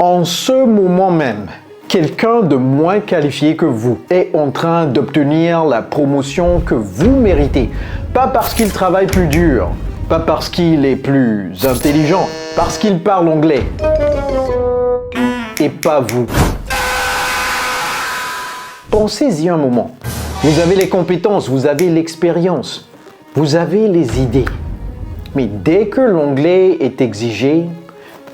En ce moment même, quelqu'un de moins qualifié que vous est en train d'obtenir la promotion que vous méritez. Pas parce qu'il travaille plus dur, pas parce qu'il est plus intelligent, parce qu'il parle anglais. Et pas vous. Pensez-y un moment. Vous avez les compétences, vous avez l'expérience, vous avez les idées. Mais dès que l'anglais est exigé,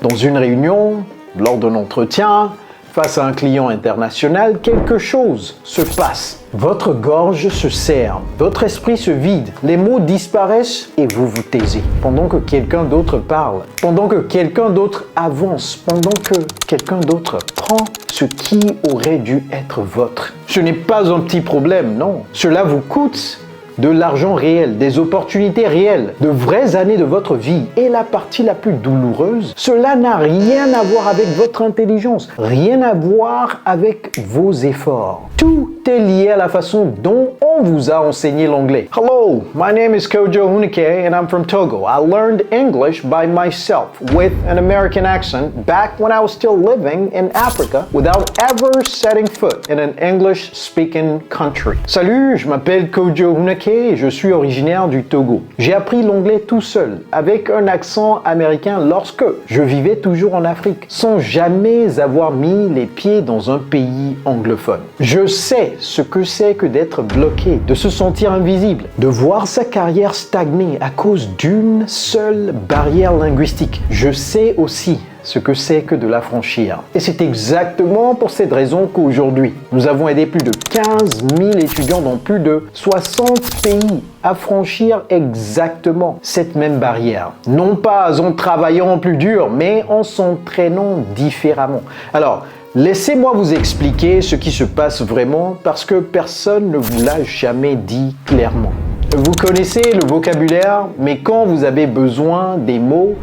dans une réunion, lors d'un entretien, face à un client international, quelque chose se passe. Votre gorge se serre, votre esprit se vide, les mots disparaissent et vous vous taisez. Pendant que quelqu'un d'autre parle, pendant que quelqu'un d'autre avance, pendant que quelqu'un d'autre prend ce qui aurait dû être votre. Ce n'est pas un petit problème, non. Cela vous coûte de l'argent réel, des opportunités réelles, de vraies années de votre vie. Et la partie la plus douloureuse, cela n'a rien à voir avec votre intelligence, rien à voir avec vos efforts. Tout est lié à la façon dont on vous a enseigné l'anglais. Hello, my name is Kojo Hunike and I'm from Togo. I learned English by myself with an American accent back when I was still living in Africa without ever setting foot in an English-speaking country. Salut, je m'appelle Kojo Hunike et je suis originaire du Togo. J'ai appris l'anglais tout seul, avec un accent américain lorsque je vivais toujours en Afrique, sans jamais avoir mis les pieds dans un pays anglophone. Je sais ce que c'est que d'être bloqué, de se sentir invisible, de voir sa carrière stagner à cause d'une seule barrière linguistique. Je sais aussi ce que c'est que de la franchir. Et c'est exactement pour cette raison qu'aujourd'hui, nous avons aidé plus de 15 000 étudiants dans plus de 60 pays à franchir exactement cette même barrière. Non pas en travaillant plus dur, mais en s'entraînant différemment. Alors, laissez-moi vous expliquer ce qui se passe vraiment parce que personne ne vous l'a jamais dit clairement. Vous connaissez le vocabulaire, mais quand vous avez besoin des mots,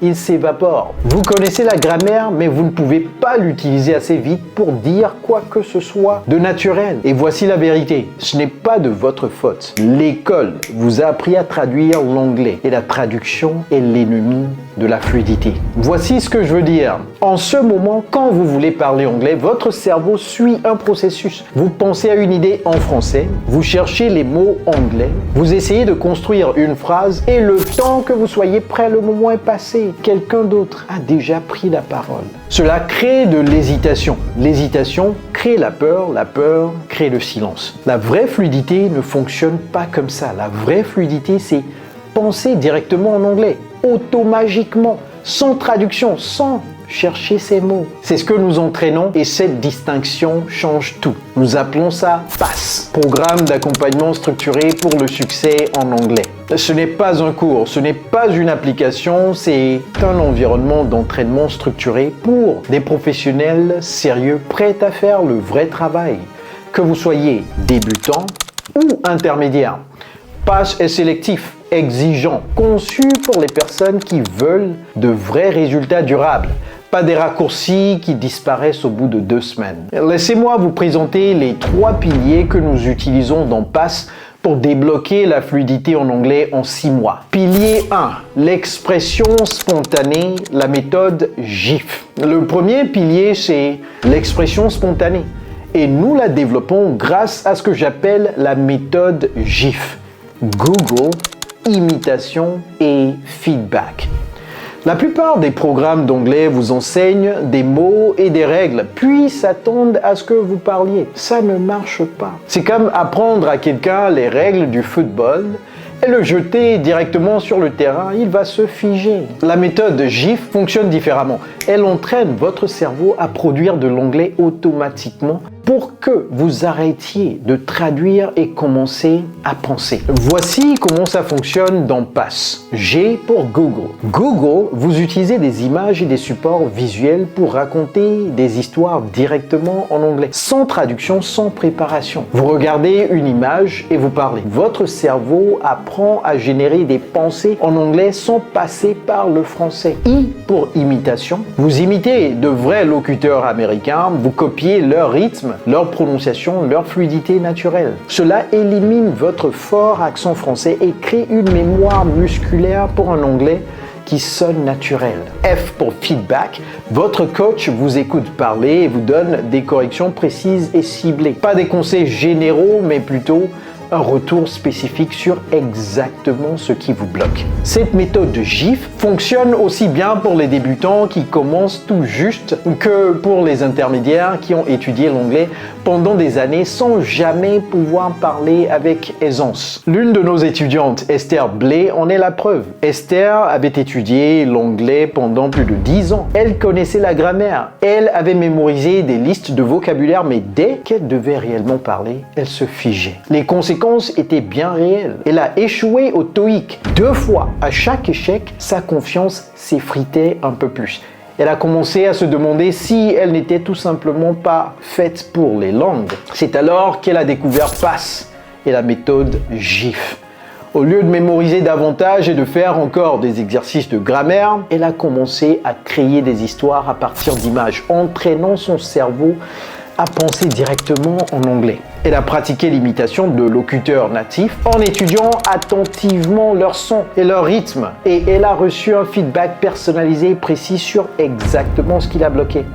il s'évapore. Vous connaissez la grammaire, mais vous ne pouvez pas l'utiliser assez vite pour dire quoi que ce soit de naturel. Et voici la vérité, ce n'est pas de votre faute. L'école vous a appris à traduire l'anglais et la traduction est l'ennemi de la fluidité. Voici ce que je veux dire. En ce moment, quand vous voulez parler anglais, votre cerveau suit un processus. Vous pensez à une idée en français, vous cherchez les mots anglais, vous essayez de construire une phrase et le temps que vous soyez prêt, le moment est passé. Quelqu'un d'autre a déjà pris la parole. Cela crée de l'hésitation. L'hésitation crée la peur crée le silence. La vraie fluidité ne fonctionne pas comme ça. La vraie fluidité, c'est penser directement en anglais, automagiquement, sans traduction, sans chercher ces mots. C'est ce que nous entraînons et cette distinction change tout. Nous appelons ça PASS, Programme d'accompagnement structuré pour le succès en anglais. Ce n'est pas un cours, ce n'est pas une application, c'est un environnement d'entraînement structuré pour des professionnels sérieux prêts à faire le vrai travail. Que vous soyez débutant ou intermédiaire. PASS est sélectif, exigeant, conçu pour les personnes qui veulent de vrais résultats durables. Pas des raccourcis qui disparaissent au bout de 2 semaines. Laissez-moi vous présenter les 3 piliers que nous utilisons dans PASS pour débloquer la fluidité en anglais en 6 mois. Pilier 1, l'expression spontanée, la méthode GIF. Le premier pilier, c'est l'expression spontanée. Et nous la développons grâce à ce que j'appelle la méthode GIF. Google, imitation et feedback. La plupart des programmes d'anglais vous enseignent des mots et des règles, puis s'attendent à ce que vous parliez. Ça ne marche pas. C'est comme apprendre à quelqu'un les règles du football et le jeter directement sur le terrain, il va se figer. La méthode GIF fonctionne différemment. Elle entraîne votre cerveau à produire de l'anglais automatiquement pour que vous arrêtiez de traduire et commencez à penser. Voici comment ça fonctionne dans PASS. G pour Google. Google, vous utilisez des images et des supports visuels pour raconter des histoires directement en anglais, sans traduction, sans préparation. Vous regardez une image et vous parlez. Votre cerveau apprend à générer des pensées en anglais sans passer par le français. I pour imitation. Vous imitez de vrais locuteurs américains, vous copiez leur rythme, leur prononciation, leur fluidité naturelle. Cela élimine votre fort accent français et crée une mémoire musculaire pour un anglais qui sonne naturel. F pour feedback, votre coach vous écoute parler et vous donne des corrections précises et ciblées. Pas des conseils généraux, mais plutôt un retour spécifique sur exactement ce qui vous bloque. Cette méthode de GIF fonctionne aussi bien pour les débutants qui commencent tout juste que pour les intermédiaires qui ont étudié l'anglais pendant des années sans jamais pouvoir parler avec aisance. L'une de nos étudiantes, Esther Blais, en est la preuve. Esther avait étudié l'anglais pendant plus de 10 ans. Elle connaissait la grammaire. Elle avait mémorisé des listes de vocabulaire, mais dès qu'elle devait réellement parler, elle se figeait. Les conséquences étaient bien réelles. Elle a échoué au TOEIC 2 fois. À chaque échec, sa confiance s'effritait un peu plus. Elle a commencé à se demander si elle n'était tout simplement pas faite pour les langues. C'est alors qu'elle a découvert PASS et la méthode GIF. Au lieu de mémoriser davantage et de faire encore des exercices de grammaire, elle a commencé à créer des histoires à partir d'images, entraînant son cerveau à penser directement en anglais. Elle a pratiqué l'imitation de locuteurs natifs en étudiant attentivement leur son et leur rythme. Et elle a reçu un feedback personnalisé et précis sur exactement ce qui l'a bloqué.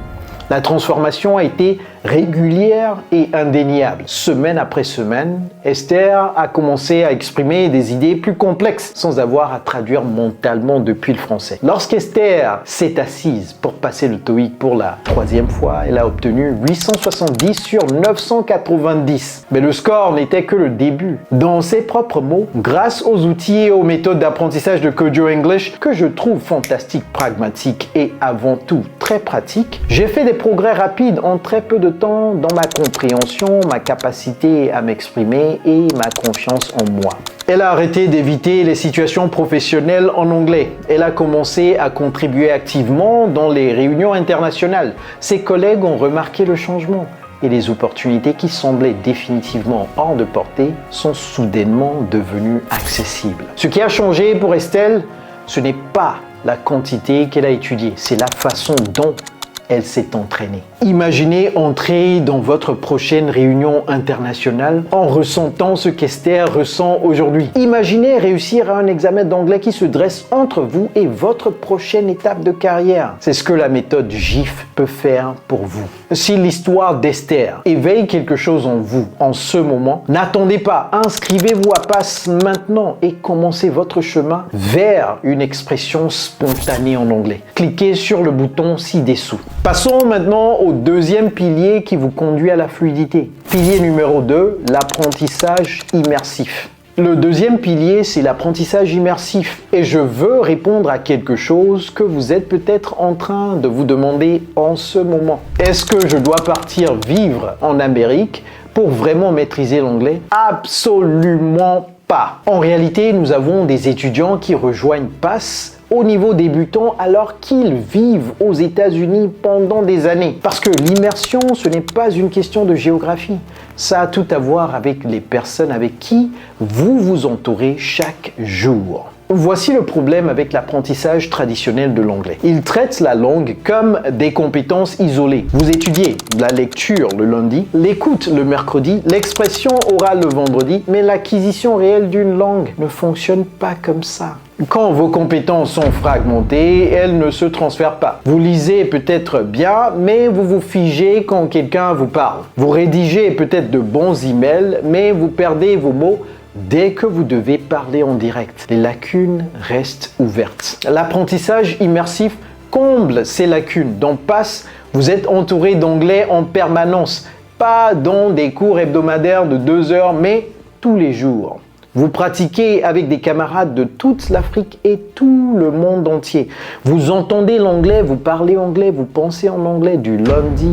La transformation a été régulière et indéniable. Semaine après semaine, Esther a commencé à exprimer des idées plus complexes sans avoir à traduire mentalement depuis le français. Lorsqu'Esther s'est assise pour passer le TOEIC pour la 3e fois, elle a obtenu 870 sur 990. Mais le score n'était que le début. Dans ses propres mots, grâce aux outils et aux méthodes d'apprentissage de Kojo English, que je trouve fantastiques, pragmatiques et avant tout très pratiques, j'ai fait des progrès rapides en très peu de temps dans ma compréhension, ma capacité à m'exprimer et ma confiance en moi. Elle a arrêté d'éviter les situations professionnelles en anglais. Elle a commencé à contribuer activement dans les réunions internationales. Ses collègues ont remarqué le changement et les opportunités qui semblaient définitivement hors de portée sont soudainement devenues accessibles. Ce qui a changé pour Estelle, ce n'est pas la quantité qu'elle a étudiée, c'est la façon dont elle s'est entraînée. Imaginez entrer dans votre prochaine réunion internationale en ressentant ce qu'Esther ressent aujourd'hui. Imaginez réussir à un examen d'anglais qui se dresse entre vous et votre prochaine étape de carrière. C'est ce que la méthode GIF peut faire pour vous. Si l'histoire d'Esther éveille quelque chose en vous en ce moment, n'attendez pas, inscrivez-vous à PASS maintenant et commencez votre chemin vers une expression spontanée en anglais. Cliquez sur le bouton ci-dessous. Passons maintenant au deuxième pilier qui vous conduit à la fluidité. Pilier numéro 2, l'apprentissage immersif. Le deuxième pilier, c'est l'apprentissage immersif. Et je veux répondre à quelque chose que vous êtes peut-être en train de vous demander en ce moment. Est-ce que je dois partir vivre en Amérique pour vraiment maîtriser l'anglais? Absolument pas. En réalité, nous avons des étudiants qui rejoignent PASS au niveau débutant alors qu'ils vivent aux États-Unis pendant des années. Parce que l'immersion, ce n'est pas une question de géographie. Ça a tout à voir avec les personnes avec qui vous vous entourez chaque jour. Voici le problème avec l'apprentissage traditionnel de l'anglais. Il traite la langue comme des compétences isolées. Vous étudiez la lecture le lundi, l'écoute le mercredi, l'expression orale le vendredi, mais l'acquisition réelle d'une langue ne fonctionne pas comme ça. Quand vos compétences sont fragmentées, elles ne se transfèrent pas. Vous lisez peut-être bien, mais vous vous figez quand quelqu'un vous parle. Vous rédigez peut-être de bons emails, mais vous perdez vos mots dès que vous devez parler en direct. Les lacunes restent ouvertes. L'apprentissage immersif comble ces lacunes. Dans PASS, vous êtes entouré d'anglais en permanence, pas dans des cours hebdomadaires de 2 heures, mais tous les jours. Vous pratiquez avec des camarades de toute l'Afrique et tout le monde entier. Vous entendez l'anglais, vous parlez anglais, vous pensez en anglais du lundi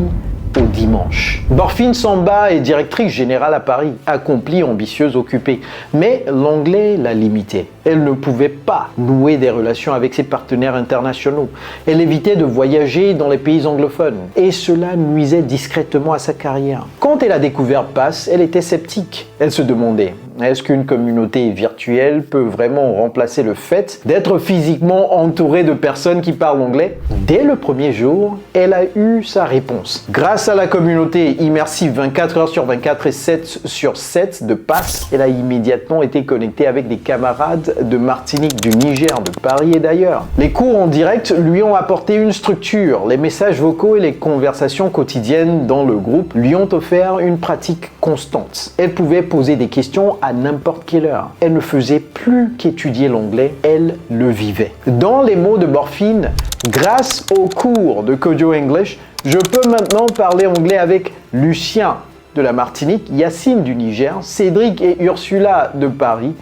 au dimanche. Dorfine Samba est directrice générale à Paris, accomplie, ambitieuse, occupée. Mais l'anglais l'a limitée. Elle ne pouvait pas nouer des relations avec ses partenaires internationaux. Elle évitait de voyager dans les pays anglophones. Et cela nuisait discrètement à sa carrière. Quand elle a découvert PASS, elle était sceptique. Elle se demandait: Est-ce qu'une communauté virtuelle peut vraiment remplacer le fait d'être physiquement entouré de personnes qui parlent anglais? Dès le premier jour, elle a eu sa réponse. Grâce à la communauté immersive 24 heures sur 24 et 7 sur 7 de PASS, elle a immédiatement été connectée avec des camarades de Martinique, du Niger, de Paris et d'ailleurs. Les cours en direct lui ont apporté une structure. Les messages vocaux et les conversations quotidiennes dans le groupe lui ont offert une pratique constante. Elle pouvait poser des questions à n'importe quelle heure. Elle ne faisait plus qu'étudier l'anglais, elle le vivait. Dans les mots de Morphine, grâce au cours de Kojo English, je peux maintenant parler anglais avec Lucien de la Martinique, Yacine du Niger, Cédric et Ursula de Paris.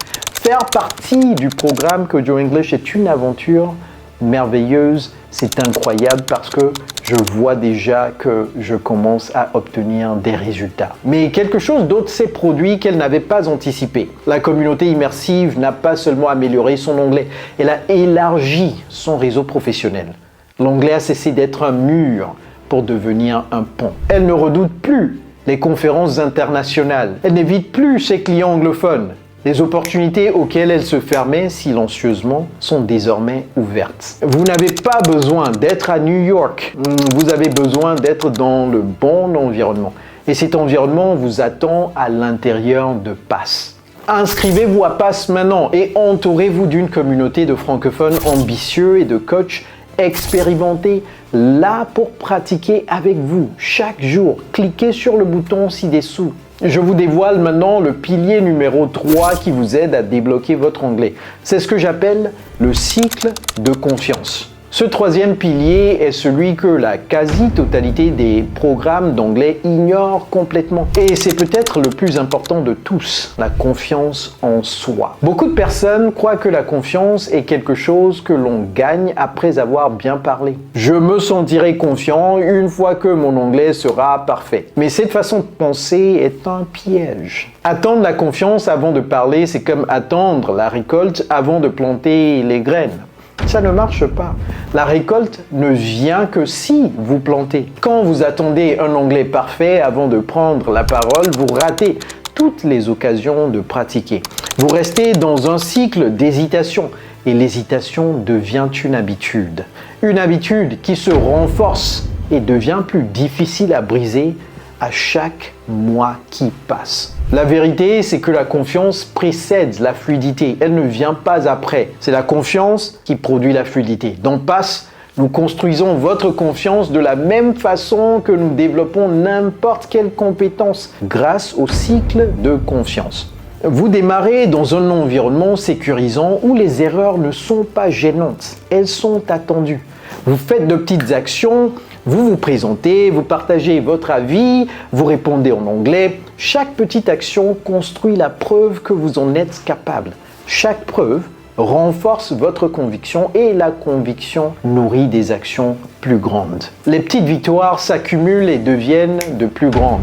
Faire partie du programme Kojo English est une aventure merveilleuse, c'est incroyable parce que je vois déjà que je commence à obtenir des résultats. Mais quelque chose d'autre s'est produit qu'elle n'avait pas anticipé. La communauté immersive n'a pas seulement amélioré son anglais, elle a élargi son réseau professionnel. L'anglais a cessé d'être un mur pour devenir un pont. Elle ne redoute plus les conférences internationales. Elle n'évite plus ses clients anglophones. Les opportunités auxquelles elle se fermait silencieusement sont désormais ouvertes. Vous n'avez pas besoin d'être à New York. Vous avez besoin d'être dans le bon environnement. Et cet environnement vous attend à l'intérieur de PASS. Inscrivez-vous à PASS maintenant et entourez-vous d'une communauté de francophones ambitieux et de coachs expérimentés là pour pratiquer avec vous chaque jour. Cliquez sur le bouton ci-dessous. Je vous dévoile maintenant le pilier numéro 3 qui vous aide à débloquer votre anglais. C'est ce que j'appelle le cycle de confiance. Ce troisième pilier est celui que la quasi-totalité des programmes d'anglais ignorent complètement. Et c'est peut-être le plus important de tous, la confiance en soi. Beaucoup de personnes croient que la confiance est quelque chose que l'on gagne après avoir bien parlé. Je me sentirai confiant une fois que mon anglais sera parfait. Mais cette façon de penser est un piège. Attendre la confiance avant de parler, c'est comme attendre la récolte avant de planter les graines. Ça ne marche pas. La récolte ne vient que si vous plantez. Quand vous attendez un anglais parfait avant de prendre la parole, vous ratez toutes les occasions de pratiquer. Vous restez dans un cycle d'hésitation et l'hésitation devient une habitude. Une habitude qui se renforce et devient plus difficile à briser à chaque mois qui passe. La vérité, c'est que la confiance précède la fluidité. Elle ne vient pas après. C'est la confiance qui produit la fluidité. Dans PASS, nous construisons votre confiance de la même façon que nous développons n'importe quelle compétence grâce au cycle de confiance. Vous démarrez dans un environnement sécurisant où les erreurs ne sont pas gênantes. Elles sont attendues. Vous faites de petites actions, vous vous présentez, vous partagez votre avis, vous répondez en anglais. Chaque petite action construit la preuve que vous en êtes capable. Chaque preuve renforce votre conviction et la conviction nourrit des actions plus grandes. Les petites victoires s'accumulent et deviennent de plus grandes.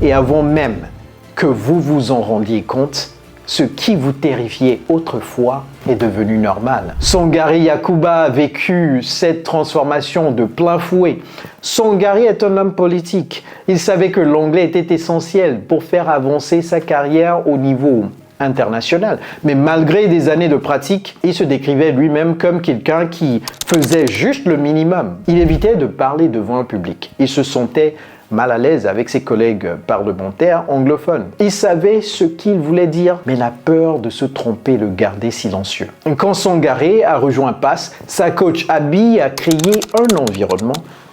Et avant même que vous vous en rendiez compte, ce qui vous terrifiait autrefois est devenu normal. Sangare Yakuba a vécu cette transformation de plein fouet. Sangare est un homme politique. Il savait que l'anglais était essentiel pour faire avancer sa carrière au niveau international. Mais malgré des années de pratique, il se décrivait lui-même comme quelqu'un qui faisait juste le minimum. Il évitait de parler devant un public. Il se sentait mal à l'aise avec ses collègues parlementaires anglophones. Il savait ce qu'il voulait dire, mais la peur de se tromper le gardait silencieux. Quand Sangare a rejoint PASS, sa coach Abby a créé un environnement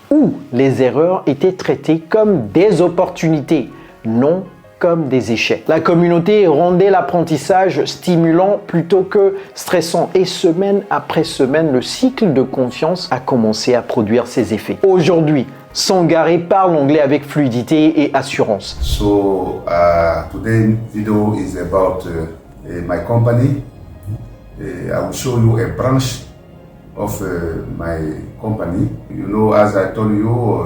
où les erreurs étaient traitées comme des opportunités, non comme des échecs. La communauté rendait l'apprentissage stimulant plutôt que stressant et semaine après semaine, le cycle de confiance a commencé à produire ses effets. Aujourd'hui, Sangare parle anglais avec fluidité et assurance. So today's video is about my company. I will show you a branch of my company. You know, as I told you,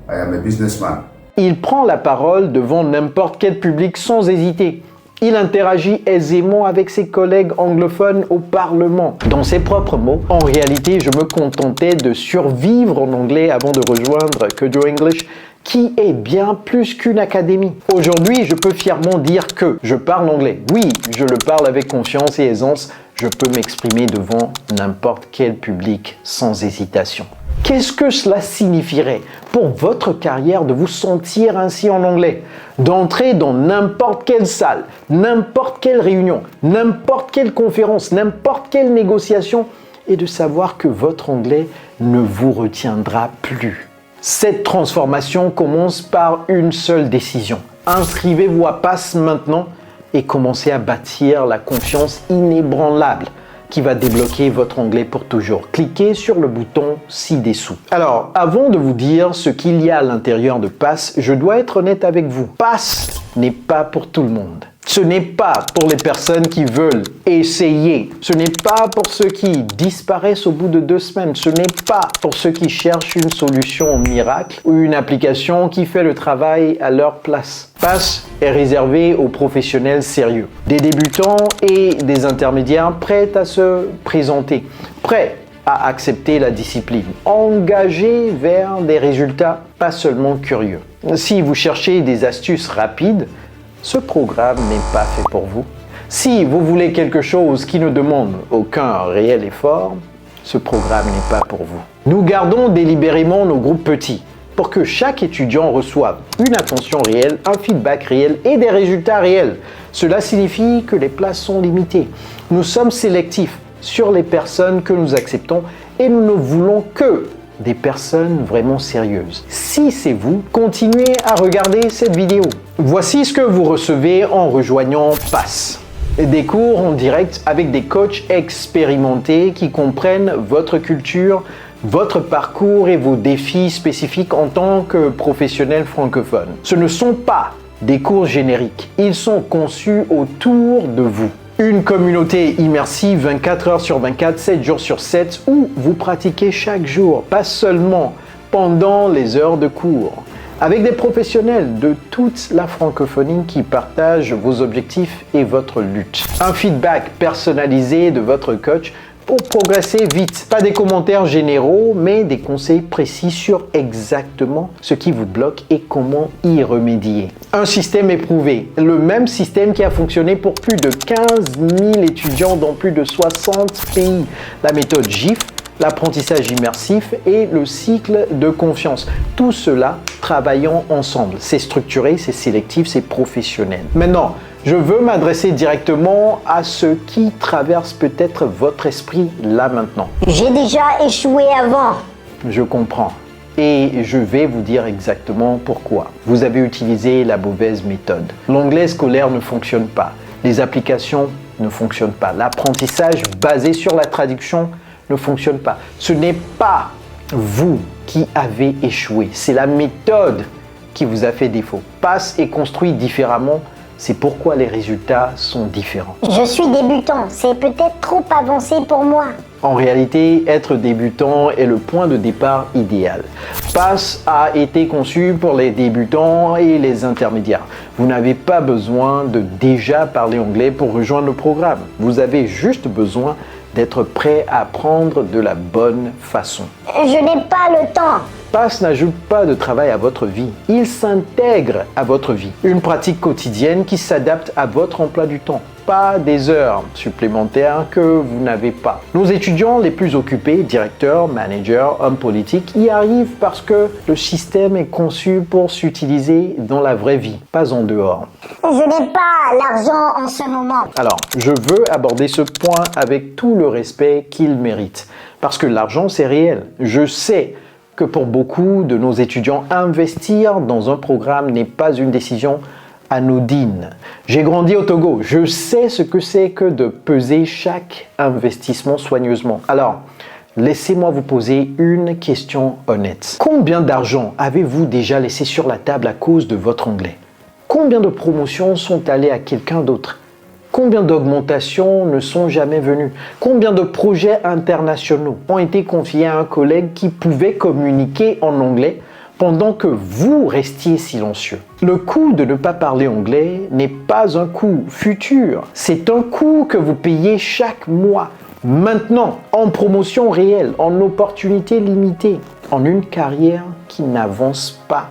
I am a businessman. Il prend la parole devant n'importe quel public sans hésiter. Il interagit aisément avec ses collègues anglophones au Parlement. Dans ses propres mots, en réalité, je me contentais de survivre en anglais avant de rejoindre Kojo English, qui est bien plus qu'une académie. Aujourd'hui, je peux fièrement dire que je parle anglais. Oui, je le parle avec confiance et aisance. Je peux m'exprimer devant n'importe quel public sans hésitation. Qu'est-ce que cela signifierait pour votre carrière de vous sentir ainsi en anglais? D'entrer dans n'importe quelle salle, n'importe quelle réunion, n'importe quelle conférence, n'importe quelle négociation et de savoir que votre anglais ne vous retiendra plus. Cette transformation commence par une seule décision. Inscrivez-vous à PASS maintenant et commencez à bâtir la confiance inébranlable qui va débloquer votre anglais pour toujours. Cliquez sur le bouton ci-dessous. Alors, avant de vous dire ce qu'il y a à l'intérieur de PASS, je dois être honnête avec vous. PASS n'est pas pour tout le monde. Ce n'est pas pour les personnes qui veulent essayer. Ce n'est pas pour ceux qui disparaissent au bout de 2 semaines. Ce n'est pas pour ceux qui cherchent une solution miracle ou une application qui fait le travail à leur place. PASS est réservé aux professionnels sérieux, des débutants et des intermédiaires prêts à se présenter, prêts à accepter la discipline, engagés vers des résultats, pas seulement curieux. Si vous cherchez des astuces rapides, ce programme n'est pas fait pour vous. Si vous voulez quelque chose qui ne demande aucun réel effort, ce programme n'est pas pour vous. Nous gardons délibérément nos groupes petits pour que chaque étudiant reçoive une attention réelle, un feedback réel et des résultats réels. Cela signifie que les places sont limitées. Nous sommes sélectifs sur les personnes que nous acceptons et nous ne voulons que des personnes vraiment sérieuses. Si c'est vous, continuez à regarder cette vidéo. Voici ce que vous recevez en rejoignant PASS. Des cours en direct avec des coachs expérimentés qui comprennent votre culture, votre parcours et vos défis spécifiques en tant que professionnel francophone. Ce ne sont pas des cours génériques, ils sont conçus autour de vous. Une communauté immersive 24 heures sur 24, 7 jours sur 7, où vous pratiquez chaque jour, pas seulement pendant les heures de cours. Avec des professionnels de toute la francophonie qui partagent vos objectifs et votre lutte. Un feedback personnalisé de votre coach pour progresser vite. Pas des commentaires généraux, mais des conseils précis sur exactement ce qui vous bloque et comment y remédier. Un système éprouvé, le même système qui a fonctionné pour plus de 15 000 étudiants dans plus de 60 pays. La méthode GIF, l'apprentissage immersif et le cycle de confiance. Tout cela travaillant ensemble. C'est structuré, c'est sélectif, c'est professionnel. Maintenant, je veux m'adresser directement à ceux qui traversent peut-être votre esprit là maintenant. J'ai déjà échoué avant. Je comprends. Et je vais vous dire exactement pourquoi. Vous avez utilisé la mauvaise méthode. L'anglais scolaire ne fonctionne pas. Les applications ne fonctionnent pas. L'apprentissage basé sur la traduction ne fonctionne pas. Ce n'est pas vous qui avez échoué. C'est la méthode qui vous a fait défaut. PASS est construit différemment. C'est pourquoi les résultats sont différents. Je suis débutant, c'est peut-être trop avancé pour moi. En réalité, être débutant est le point de départ idéal. PASS a été conçu pour les débutants et les intermédiaires. Vous n'avez pas besoin de déjà parler anglais pour rejoindre le programme. Vous avez juste besoin d'être prêt à apprendre de la bonne façon. Je n'ai pas le temps. PASS n'ajoute pas de travail à votre vie, il s'intègre à votre vie. Une pratique quotidienne qui s'adapte à votre emploi du temps, pas des heures supplémentaires que vous n'avez pas. Nos étudiants les plus occupés, directeurs, managers, hommes politiques, y arrivent parce que le système est conçu pour s'utiliser dans la vraie vie, pas en dehors. Je n'ai pas l'argent en ce moment. Alors, je veux aborder ce point avec tout le respect qu'il mérite, parce que l'argent c'est réel. Je sais que pour beaucoup de nos étudiants, investir dans un programme n'est pas une décision anodine. J'ai grandi au Togo, je sais ce que c'est que de peser chaque investissement soigneusement. Alors, laissez-moi vous poser une question honnête. Combien d'argent avez-vous déjà laissé sur la table à cause de votre anglais? Combien de promotions sont allées à quelqu'un d'autre? Combien d'augmentations ne sont jamais venues? Combien de projets internationaux ont été confiés à un collègue qui pouvait communiquer en anglais pendant que vous restiez silencieux? Le coût de ne pas parler anglais n'est pas un coût futur, c'est un coût que vous payez chaque mois, maintenant, en promotion réelle, en opportunité limitée, en une carrière qui n'avance pas.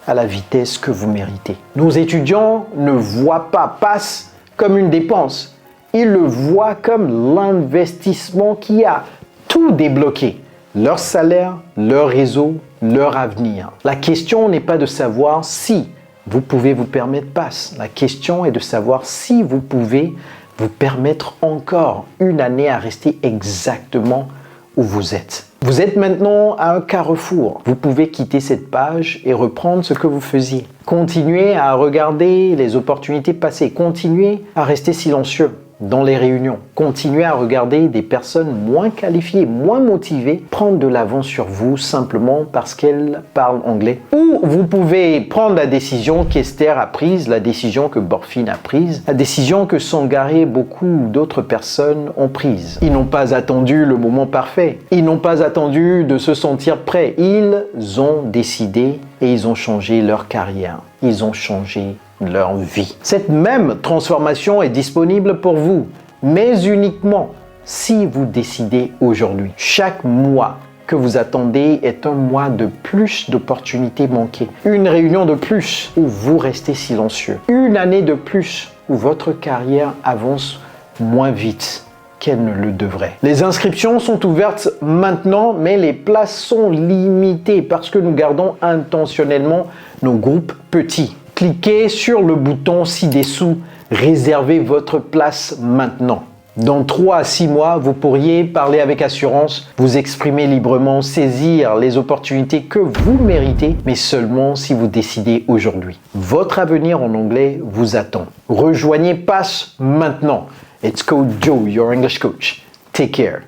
à la vitesse que vous méritez. Nos étudiants ne voient pas PASS comme une dépense. Ils le voient comme l'investissement qui a tout débloqué. Leur salaire, leur réseau, leur avenir. La question n'est pas de savoir si vous pouvez vous permettre PASS. La question est de savoir si vous pouvez vous permettre encore une année à rester exactement où vous êtes. Vous êtes maintenant à un carrefour. Vous pouvez quitter cette page et reprendre ce que vous faisiez. Continuez à regarder les opportunités passées. Continuez à rester silencieux dans les réunions. Continuez à regarder des personnes moins qualifiées, moins motivées, prendre de l'avance sur vous simplement parce qu'elles parlent anglais. Ou vous pouvez prendre la décision qu'Esther a prise, la décision que Borfin a prise, la décision que Sangaré et beaucoup d'autres personnes ont prise. Ils n'ont pas attendu le moment parfait. Ils n'ont pas attendu de se sentir prêts. Ils ont décidé et ils ont changé leur carrière. Ils ont changé leur vie. Cette même transformation est disponible pour vous, mais uniquement si vous décidez aujourd'hui. Chaque mois que vous attendez est un mois de plus d'opportunités manquées. Une réunion de plus où vous restez silencieux. Une année de plus où votre carrière avance moins vite qu'elle ne le devrait. Les inscriptions sont ouvertes maintenant, mais les places sont limitées parce que nous gardons intentionnellement nos groupes petits. Cliquez sur le bouton ci-dessous, réservez votre place maintenant. Dans 3 à 6 mois, vous pourriez parler avec assurance, vous exprimer librement, saisir les opportunités que vous méritez, mais seulement si vous décidez aujourd'hui. Votre avenir en anglais vous attend. Rejoignez PASS maintenant. It's Coach Joe, your English coach. Take care.